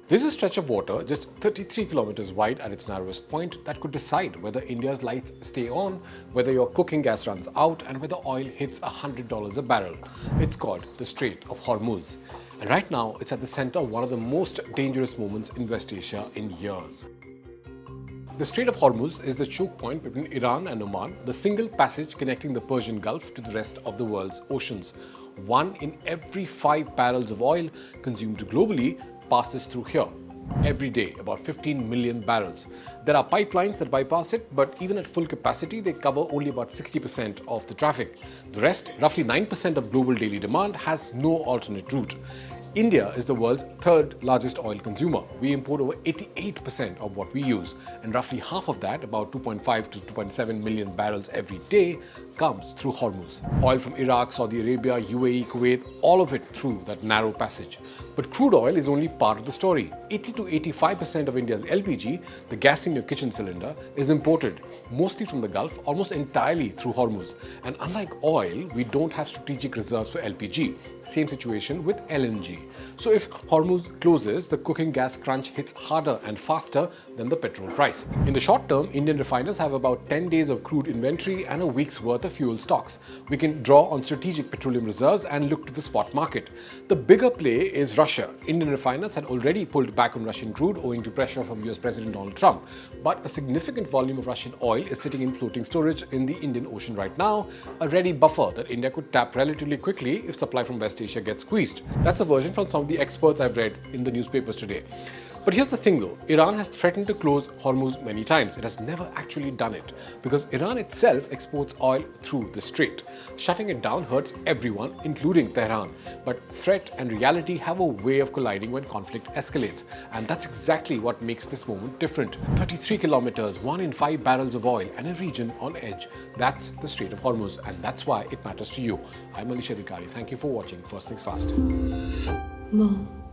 There's a stretch of water just 33 kilometers wide at its narrowest point that could decide whether India's lights stay on, whether your cooking gas runs out, and whether oil hits $100 a barrel. It's called the Strait of Hormuz. And right now, it's at the center of one of the most dangerous moments in West Asia in years. The Strait of Hormuz is the choke point between Iran and Oman, the single passage connecting the Persian Gulf to the rest of the world's oceans. 1 in every 5 barrels of oil consumed globally passes through here. Every day, about 15 million barrels. There are pipelines that bypass it, but even at full capacity, they cover only about 60% of the traffic. The rest, roughly 9% of global daily demand, has no alternate route. India is the world's 3rd largest oil consumer. We import over 88% of what we use, and roughly half of that, about 2.5 to 2.7 million barrels every day, comes through Hormuz. Oil from Iraq, Saudi Arabia, UAE, Kuwait, all of it through that narrow passage. But crude oil is only part of the story. 80 to 85% of India's LPG, the gas in your kitchen cylinder, is imported, mostly from the Gulf, almost entirely through Hormuz. And unlike oil, we don't have strategic reserves for LPG. Same situation with LNG. So if Hormuz closes, the cooking gas crunch hits harder and faster than the petrol price. In the short term, Indian refiners have about 10 days of crude inventory and a week's worth of fuel stocks. We can draw on strategic petroleum reserves and look to the spot market. The bigger play is Russia. Indian refiners had already pulled back on Russian crude owing to pressure from US President Donald Trump. But a significant volume of Russian oil is sitting in floating storage in the Indian Ocean right now, a ready buffer that India could tap relatively quickly if supply from West Asia gets squeezed. That's a version from some of the experts I've read in the newspapers today. But here's the thing though, Iran has threatened to close Hormuz many times. It has never actually done it because Iran itself exports oil through the strait. Shutting it down hurts everyone, including Tehran. But threat and reality have a way of colliding when conflict escalates. And that's exactly what makes this moment different. 33 kilometers, 1 in 5 barrels of oil, and a region on edge. That's the Strait of Hormuz, and that's why it matters to you. I'm Alisha Vikari. Thank you for watching First Things Fast. More.